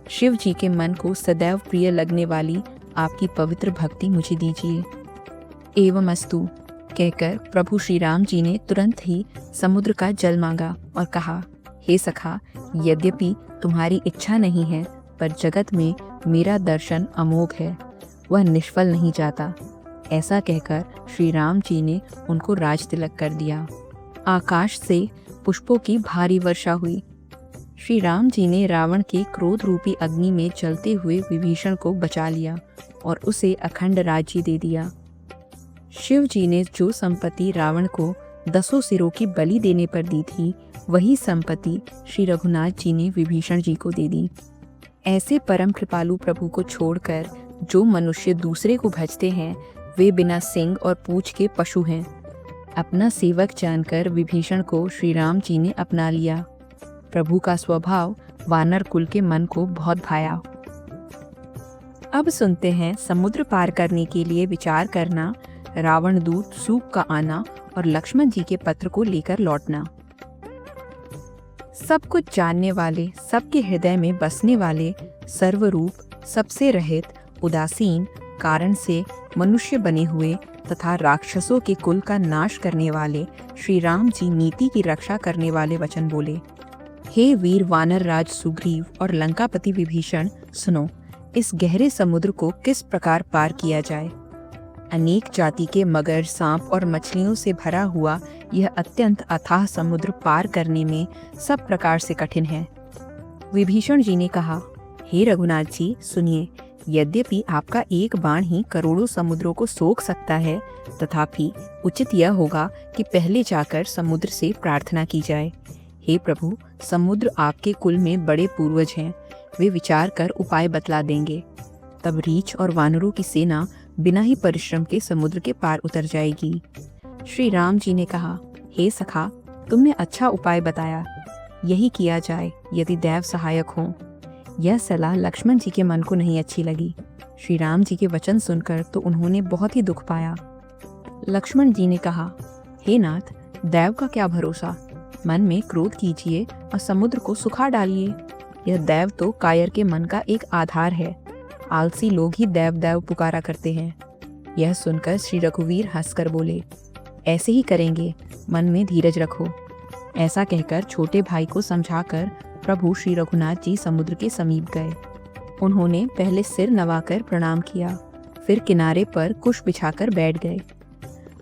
शिव जी के मन को सदैव प्रिय लगने वाली आपकी पवित्र भक्ति मुझे दीजिए। एवं अस्तु कहकर प्रभु श्री राम जी ने तुरंत ही समुद्र का जल मांगा और कहा, हे सखा, यद्यपि तुम्हारी इच्छा नहीं है, पर जगत में मेरा दर्शन अमोघ है, वह निष्फल नहीं जाता। ऐसा कहकर श्री राम जी ने उनको राज तिलक कर दिया। आकाश से पुष्पों की भारी वर्षा हुई। श्री राम जी ने रावण के क्रोध रूपी अग्नि में जलते हुए विभीषण को बचा लिया और उसे अखंड राज्य दे दिया। शिव जी ने जो संपत्ति रावण को 10 सिरों की बलि देने पर दी थी, वही संपत्ति श्री रघुनाथ जी ने विभीषण जी को दे दी। ऐसे परम कृपालु प्रभु को छोड़कर जो मनुष्य दूसरे को भजते हैं, वे बिना सींग और पूंछ के पशु हैं। अपना सेवक जानकर विभीषण को श्री राम जी ने अपना लिया। प्रभु का स्वभाव वानर कुल के मन को बहुत भाया। अब सुनते हैं समुद्र पार करने के लिए विचार करना, रावण दूत सूप का आना और लक्ष्मण जी के पत्र को लेकर लौटना। सब कुछ जानने वाले, सबके हृदय में बसने वाले, सर्वरूप, सबसे रहित, उदासीन, कारण से मनुष्य बने हुए तथा राक्षसों के कुल का नाश करने वाले श्री राम जी नीति की रक्षा करने वाले वचन बोले। हे वीर वानर राज सुग्रीव और लंकापति विभीषण, सुनो, इस गहरे समुद्र को किस प्रकार पार किया जाए। अनेक जाति के मगर, सांप और मछलियों से भरा हुआ यह अत्यंत अथाह समुद्र पार करने में सब प्रकार से कठिन है। विभीषण जी ने कहा, हे रघुनाथ जी सुनिए, यद्यपि आपका एक बाण ही करोड़ों समुद्रों को सोख सकता है, तथापि उचित यह होगा कि पहले जाकर समुद्र से प्रार्थना की जाए। हे प्रभु, समुद्र आपके कुल में बड़े पूर्वज हैं, वे विचार कर उपाय बतला देंगे। तब रीछ और वानरों की सेना बिना ही परिश्रम के समुद्र के पार उतर जाएगी। श्री राम जी ने कहा, हे सखा, तुमने अच्छा उपाय बताया, यही किया जाए यदि दैव सहायक हों। यह सलाह लक्ष्मण जी के मन को नहीं अच्छी लगी। श्री राम जी के वचन सुनकर तो उन्होंने बहुत ही दुख पाया। लक्ष्मण जी ने कहा, हे नाथ, दैव का क्या भरोसा, मन में क्रोध कीजिए और समुद्र को सुखा डालिए। यह दैव तो कायर के मन का एक आधार है, आलसी लोग ही दैव दैव पुकारा करते हैं। यह सुनकर श्री रघुवीर हंसकर बोले, ऐसे ही करेंगे, मन में धीरज रखो। ऐसा कहकर छोटे भाई को समझाकर प्रभु श्री रघुनाथ जी समुद्र के समीप गए। उन्होंने पहले सिर नवाकर प्रणाम किया, फिर किनारे पर कुश बिछाकर बैठ गए।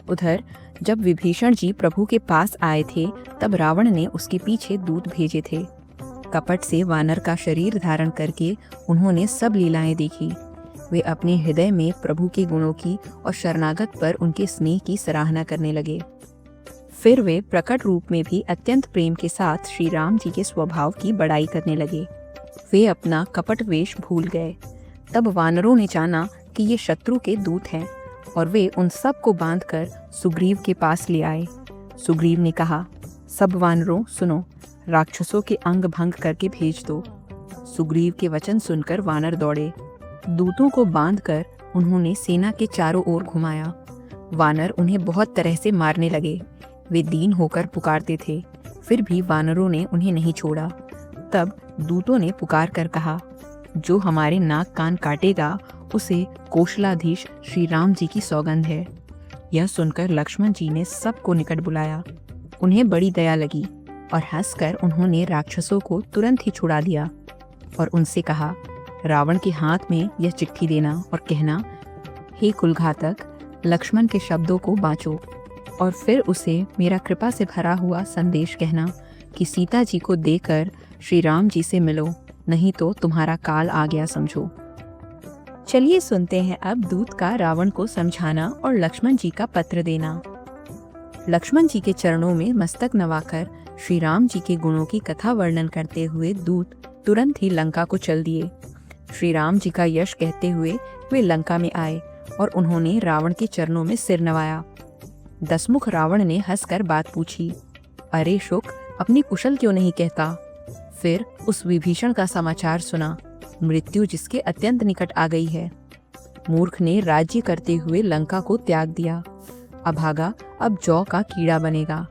उधर जब विभीषण जी प्रभु के पास आए थे, तब रावण ने उसके पीछे दूत भेजे थे। कपट से वानर का शरीर धारण करके उन्होंने सब लीलाएं देखी। वे अपने हृदय में प्रभु के गुणों की और शरणागत पर उनके स्नेह की सराहना करने लगे। फिर वे प्रकट रूप में भी अत्यंत प्रेम के साथ श्री राम जी के स्वभाव की बड़ाई करने लगे। वे अपना कपट वेश भूल गए। तब वानरों ने जाना कि ये शत्रु के दूत हैं और वे उन सब को बांधकर सुग्रीव के पास ले आए। सुग्रीव ने कहा, सब वानरों सुनो, राक्षसों के अंग भंग करके भेज दो। सुग्रीव के वचन सुनकर वानर दौड़े। दूतों को बांधकर उन्होंने सेना के चारों ओर घुमाया। वानर उन्हें बहुत तरह से मारने लगे। वे दीन होकर पुकारते थे, फिर भी वानरों ने उन्हें नहीं छोड़ा। तब दूतों ने पुकार कर कहा, जो हमारे नाक कान काटेगा उसे कौशलाधीश श्री राम जी की सौगंध है। यह सुनकर लक्ष्मण जी ने सबको निकट बुलाया। उन्हें बड़ी दया लगी और हंसकर उन्होंने राक्षसों को तुरंत ही छुड़ा दिया और उनसे कहा, रावण के हाथ में यह चिट्ठी देना और कहना, हे कुलघातक, लक्ष्मण के शब्दों को बाँचो। और फिर उसे मेरा कृपा से भरा हुआ संदेश कहना कि सीता जी को देकर श्री राम जी से मिलो, नहीं तो तुम्हारा काल आ गया समझो। चलिए सुनते हैं अब दूत का रावण को समझाना और लक्ष्मण जी का पत्र देना। लक्ष्मण जी के चरणों में मस्तक नवाकर श्री राम जी के गुणों की कथा वर्णन करते हुए दूत तुरंत ही लंका को चल दिए। श्री राम जी का यश कहते हुए वे लंका में आए और उन्होंने रावण के चरणों में सिर नवाया। दसमुख रावण ने हंसकर बात पूछी, अरे शुक, अपनी कुशल क्यों नहीं कहता? फिर उस विभीषण का समाचार सुना, मृत्यु जिसके अत्यंत निकट आ गई है। मूर्ख ने राज्य करते हुए लंका को त्याग दिया। अभागा अब जौ का कीड़ा बनेगा।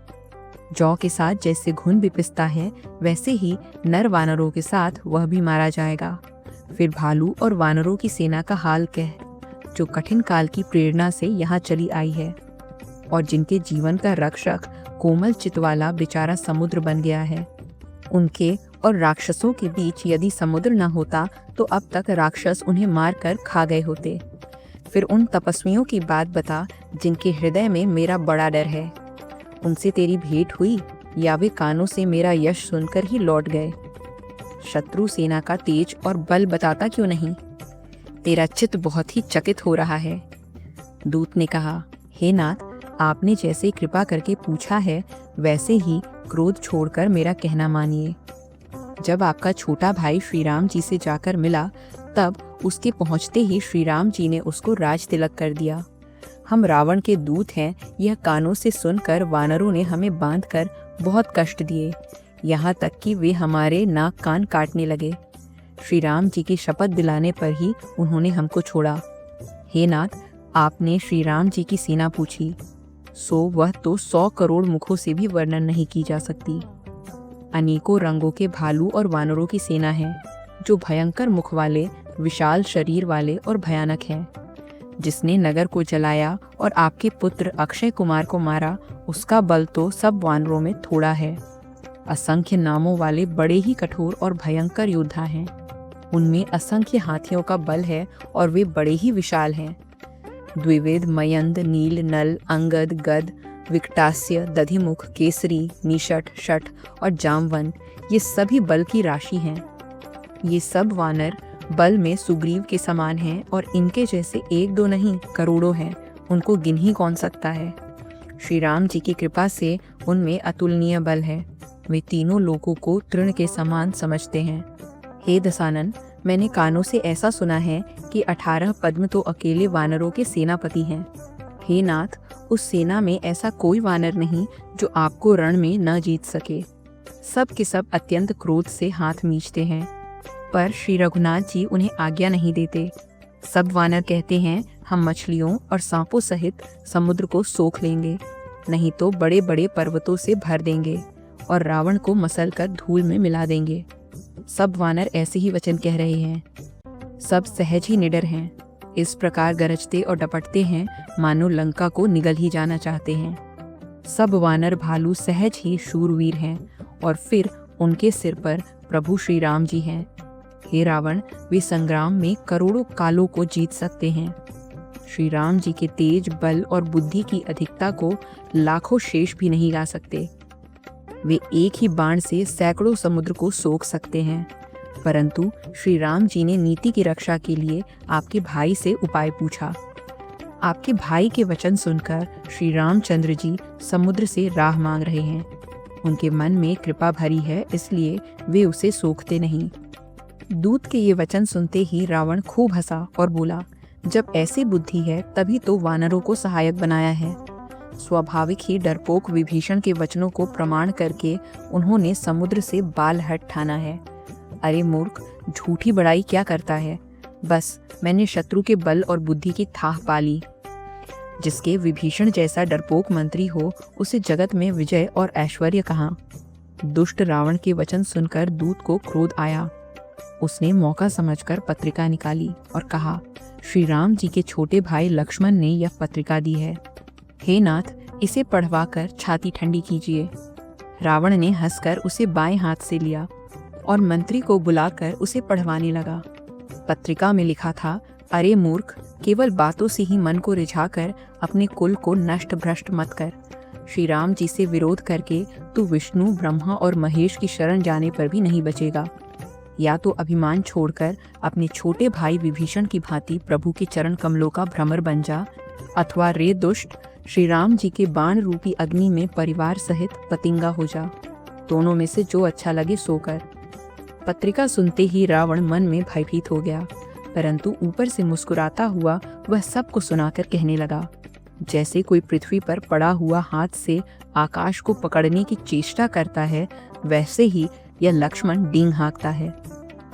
जौ के साथ जैसे घुन भी पिसता है, वैसे ही नर वानरों के साथ वह भी मारा जाएगा। फिर भालू और वानरों की सेना का हाल कह, जो कठिन काल की प्रेरणा से यहाँ चली आई है और जिनके जीवन का रक्षक कोमल चित वाला बेचारा समुद्र बन गया है। उनके और राक्षसों के बीच यदि समुद्र न होता तो अब तक राक्षस उन्हें मारकर खा गए होते। फिर उन तपस्वियों की बात बता जिनके हृदय में मेरा बड़ा डर है। उनसे तेरी भेंट हुई या वे कानों से मेरा यश सुनकर ही लौट गए? शत्रु सेना का तेज और बल बताता क्यों नहीं? तेरा चित्त बहुत ही चकित हो रहा है। दूत ने कहा, हे नाथ, आपने जैसे कृपा करके पूछा है वैसे ही क्रोध छोड़कर मेरा कहना मानिए। जब आपका छोटा भाई श्री राम जी से जाकर मिला, तब उसके पहुंचते ही श्री राम जी ने उसको राज तिलक कर दिया। हम रावण के दूत हैं, यह कानों से सुनकर वानरों ने हमें बांधकर बहुत कष्ट दिए, यहाँ तक कि वे हमारे नाक कान काटने लगे। श्री राम जी की शपथ दिलाने पर ही उन्होंने हमको छोड़ा। हे नाथ, आपने श्री राम जी की सेना पूछी, सो वह तो 100 करोड़ मुखों से भी वर्णन नहीं की जा सकती। अनेकों रंगों के भालू और वानरों की सेना है, जो भयंकर मुख वाले, विशाल शरीर वाले और भयानक हैं। जिसने नगर को जलाया और आपके पुत्र अक्षय कुमार को मारा, उसका बल तो सब वानरों में थोड़ा है। असंख्य नामों वाले बड़े ही कठोर और भयंकर योद्धा हैं। उनमें असंख्य हाथियों का बल है और वे बड़े ही विशाल हैं। द्विवेद, मयंद, नील, नल, अंगद, गद, विकटास्य, दधिमुख, केसरी, निषठ, शठ और जामवन, ये सभी बल की राशि हैं। ये सब वानर बल में सुग्रीव के समान हैं और इनके जैसे एक दो नहीं, करोड़ों हैं। उनको गिन ही कौन सकता है। श्री राम जी की कृपा से उनमें अतुलनीय बल है। वे तीनों लोगों को तृण के समान समझते हैं। हे दशानन, मैंने कानों से ऐसा सुना है कि 18 पद्म तो अकेले वानरों के सेनापति हैं। हे नाथ, उस सेना में ऐसा कोई वानर नहीं जो आपको रण में न जीत सके। सब के सब अत्यंत क्रोध से हाथ मींचते हैं, पर श्री रघुनाथ जी उन्हें आज्ञा नहीं देते। सब वानर कहते हैं, हम मछलियों और सांपों सहित समुद्र को सोख लेंगे, नहीं तो बड़े बड़े पर्वतों से भर देंगे और रावण को मसलकर धूल में मिला देंगे। सब वानर ऐसे ही वचन कह रहे हैं। सब सहज ही निडर हैं। इस प्रकार गरजते और डपटते हैं मानो लंका को निगल ही जाना चाहते हैं। सब वानर भालू सहज ही शूरवीर हैं और फिर उनके सिर पर प्रभु श्री राम जी हैं। हे रावण, वे संग्राम में करोड़ों कालों को जीत सकते हैं। श्री राम जी के तेज, बल और बुद्धि की अधिकता को लाखों शेष भी नहीं ला सकते। वे एक ही बाण से सैकड़ों समुद्र को सोख सकते हैं। परंतु श्री राम जी ने नीति की रक्षा के लिए आपके भाई से उपाय पूछा। आपके भाई के वचन सुनकर श्री रामचंद्र जी समुद्र से राह मांग रहे हैं। उनके मन में कृपा भरी है, इसलिए वे उसे सोखते नहीं। दूत के ये वचन सुनते ही रावण खूब हंसा और बोला, जब ऐसी बुद्धि है तभी तो वानरों को सहायक बनाया है। स्वाभाविक ही डरपोक विभीषण के वचनों को प्रमाण करके उन्होंने समुद्र से बाल हट ठाना है। अरे मूर्ख, झूठी बड़ाई क्या करता है। बस मैंने शत्रु के बल और बुद्धि की थाह पाली। जिसके विभीषण जैसा डरपोक मंत्री हो, उसे जगत में विजय और ऐश्वर्य कहाँ। दुष्ट रावण के वचन सुनकर दूत को क्रोध आया। उसने मौका समझकर पत्रिका निकाली और कहा, श्री राम जी के छोटे भाई लक्ष्मण ने यह पत्रिका दी है। हे नाथ, इसे पढ़वाकर छाती ठंडी कीजिए। रावण ने हंसकर उसे बाएं हाथ से लिया और मंत्री को बुलाकर उसे पढ़वाने लगा। पत्रिका में लिखा था, अरे मूर्ख, केवल बातों से ही मन को रिझाकर अपने कुल को नष्ट भ्रष्ट मत कर। श्री राम जी से विरोध करके तू विष्णु, ब्रह्मा और महेश की शरण जाने पर भी नहीं बचेगा। या तो अभिमान छोड़कर अपने छोटे भाई विभीषण की भांति प्रभु के चरण कमलों का भ्रमर बन जा, अथवा रे दुष्ट, श्री राम जी के बाण रूपी अग्नि में परिवार सहित पतिंगा हो जा। दोनों में से जो अच्छा लगे सो कर। पत्रिका सुनते ही रावण मन में भयभीत हो गया, परंतु ऊपर से मुस्कुराता हुआ वह सबको सुनाकर कहने लगा, जैसे कोई पृथ्वी पर पड़ा हुआ हाथ से आकाश को पकड़ने की चेष्टा करता है, वैसे ही यह लक्ष्मण डींग हाँकता है।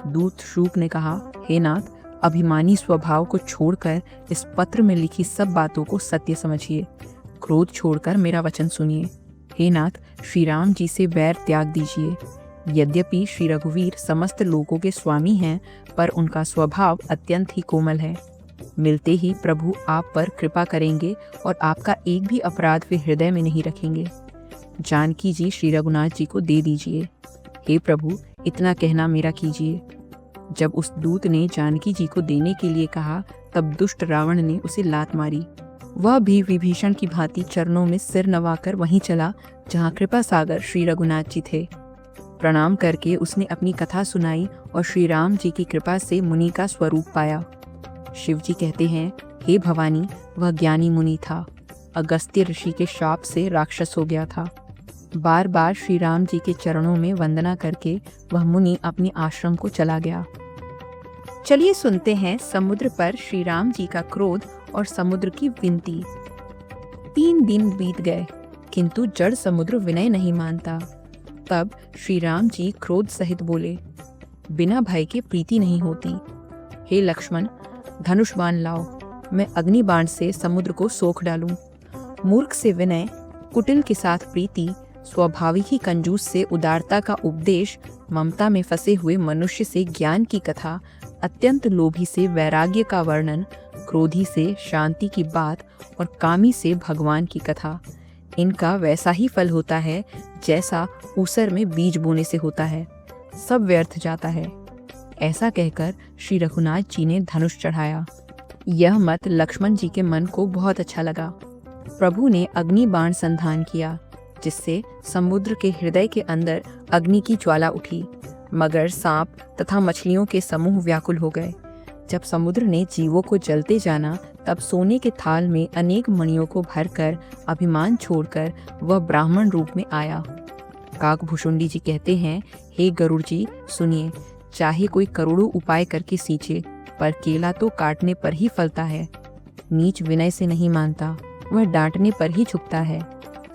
दूत शूक ने कहा, हे नाथ, अभिमानी स्वभाव को छोड़कर इस पत्र में लिखी सब बातों को सत्य समझिए। क्रोध छोड़कर मेरा वचन सुनिए। हे नाथ, श्री राम जी से वैर त्याग दीजिए। यद्यपि श्री रघुवीर समस्त लोगों के स्वामी हैं, पर उनका स्वभाव अत्यंत ही कोमल है। मिलते ही प्रभु आप पर कृपा करेंगे और आपका एक भी अपराध वे हृदय में नहीं रखेंगे। जानकी जी श्री रघुनाथ जी को दे दीजिए। हे प्रभु, इतना कहना मेरा कीजिए। जब उस दूत ने जानकी जी को देने के लिए कहा, तब दुष्ट रावण ने उसे लात मारी। वह भी विभीषण की भांति चरणों में सिर नवाकर वहीं चला जहाँ कृपा सागर श्री रघुनाथ जी थे। प्रणाम करके उसने अपनी कथा सुनाई और श्री राम जी की कृपा से मुनि का स्वरूप पाया। शिव जी कहते हैं, हे भवानी, वह ज्ञानी मुनि था। अगस्त्य ऋषि के शाप से राक्षस हो गया था। बार बार श्री राम जी के चरणों में वंदना करके वह मुनि अपने आश्रम को चला गया। चलिए सुनते हैं समुद्र पर श्री राम जी का क्रोध और समुद्र की विनती। 3 दिन बीत गए, किंतु जड़ समुद्र विनय नहीं मानता। तब श्री राम जी क्रोध सहित बोले, बिना भय के प्रीति नहीं होती। हे लक्ष्मण, धनुष बाण लाओ, मैं अग्नि बाण से समुद्र को सोख डालूं। मूर्ख से विनय, कुटिल के साथ प्रीति, स्वाभाविक ही कंजूस से उदारता का उपदेश, ममता में फंसे हुए मनुष्य से ज्ञान की कथा, अत्यंत लोभी से वैराग्य का वर्णन, क्रोधी से शांति की बात और कामी से भगवान की कथा, इनका वैसा ही फल होता है जैसा ऊसर में बीज बोने से होता है, सब व्यर्थ जाता है। ऐसा कहकर श्री रघुनाथ जी ने धनुष चढ़ाया। यह मत लक्ष्मण जी के मन को बहुत अच्छा लगा। प्रभु ने अग्नि बाण संधान किया, जिससे समुद्र के हृदय के अंदर अग्नि की ज्वाला उठी। मगर, सांप तथा मछलियों के समूह व्याकुल हो गए। जब समुद्र ने जीवों को जलते जाना, तब सोने के थाल में अनेक मणियों को भरकर अभिमान छोड़कर वह ब्राह्मण रूप में आया। काकभूषुंडी जी कहते हैं, हे गरुड़ जी सुनिए, चाहे कोई करोड़ों उपाय करके सींचे, पर केला तो काटने पर ही फलता है। नीच विनय से नहीं मानता, वह डांटने पर ही छुपता है।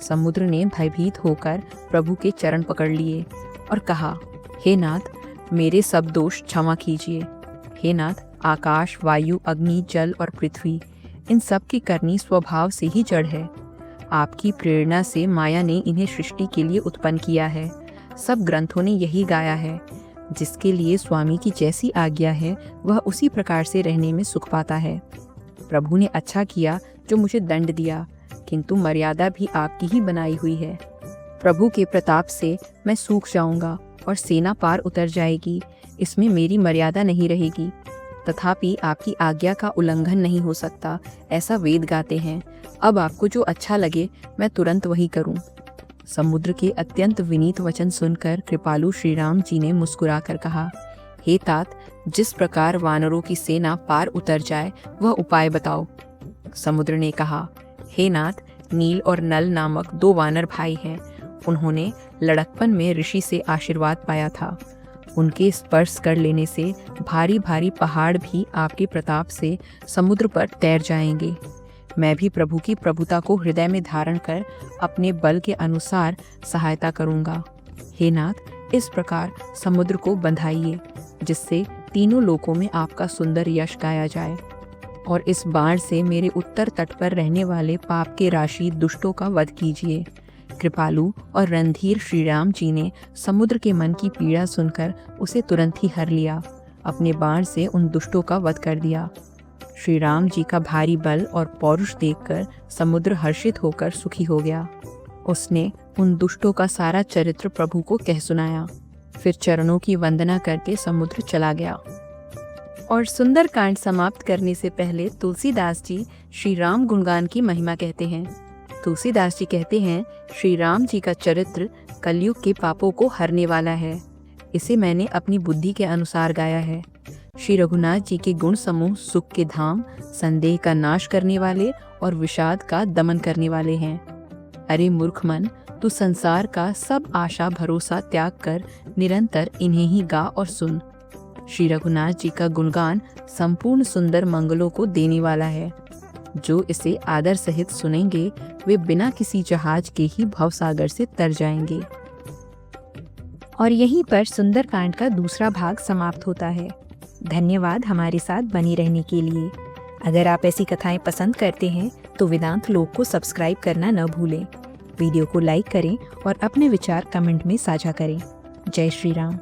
समुद्र ने भयभीत होकर प्रभु के चरण पकड़ लिए और कहा, हे नाथ, मेरे सब दोष क्षमा कीजिए। हे नाथ, आकाश, वायु, अग्नि, जल और पृथ्वी, इन सब की करनी स्वभाव से ही जड़ है। आपकी प्रेरणा से माया ने इन्हें सृष्टि के लिए उत्पन्न किया है। सब ग्रंथों ने यही गाया है, जिसके लिए स्वामी की जैसी आज्ञा है, वह उसी प्रकार से रहने में सुख पाता है। प्रभु ने अच्छा किया जो मुझे दंड दिया, किंतु मर्यादा भी आपकी ही बनाई हुई है। प्रभु के प्रताप से मैं सूख जाऊंगा और सेना पार उतर जाएगी, इसमें मेरी मर्यादा नहीं रहेगी। तथापि आपकी आज्ञा का उल्लंघन नहीं हो सकता, ऐसा वेद गाते हैं। अब आपको जो अच्छा लगे मैं तुरंत वही करूं। समुद्र के अत्यंत विनीत वचन सुनकर कृपालु श्री राम जी ने मुस्कुराकर कहा, हे तात, जिस प्रकार वानरों की सेना पार उतर जाए वह उपाय बताओ। समुद्र ने कहा, हे नाथ, नील और नल नामक 2 वानर भाई हैं। उन्होंने लड़कपन में ऋषि से आशीर्वाद पाया था। उनके स्पर्श कर लेने से भारी भारी पहाड़ भी आपके प्रताप से समुद्र पर तैर जाएंगे। मैं भी प्रभु की प्रभुता को हृदय में धारण कर अपने बल के अनुसार सहायता करूंगा। हे नाथ, इस प्रकार समुद्र को बंधाइए, जिससे तीनों लोकों में आपका सुंदर यश गाया जाए। और इस बाण से मेरे उत्तर तट पर रहने वाले पाप के राशि दुष्टों का वध कीजिए। कृपालु और रणधीर श्री राम जी ने समुद्र के मन की पीड़ा सुनकर उसे तुरंत ही हर लिया। अपने बाण से उन दुष्टों का वध कर दिया। श्री राम जी का भारी बल और पौरुष देखकर समुद्र हर्षित होकर सुखी हो गया। उसने उन दुष्टों का सारा चरित्र प्रभु को कह सुनाया। फिर चरणों की वंदना करके समुद्र चला गया। और सुंदर कांड समाप्त करने से पहले तुलसीदास जी श्री राम गुणगान की महिमा कहते हैं। तुलसीदास जी कहते हैं, श्री राम जी का चरित्र कलयुग के पापों को हरने वाला है। इसे मैंने अपनी बुद्धि के अनुसार गाया है। श्री रघुनाथ जी के गुण समूह सुख के धाम, संदेह का नाश करने वाले और विषाद का दमन करने वाले हैं। अरे मूर्ख मन, तू संसार का सब आशा भरोसा त्याग कर निरंतर इन्हें ही गा और सुन। श्री रघुनाथ जी का गुणगान संपूर्ण सुंदर मंगलों को देने वाला है। जो इसे आदर सहित सुनेंगे वे बिना किसी जहाज के ही भवसागर से तर जाएंगे। और यहीं पर सुंदरकांड का दूसरा भाग समाप्त होता है। धन्यवाद हमारे साथ बने रहने के लिए। अगर आप ऐसी कथाएं पसंद करते हैं तो वेदांत लोक को सब्सक्राइब करना न भूलें। वीडियो को लाइक करें और अपने विचार कमेंट में साझा करें। जय श्री राम।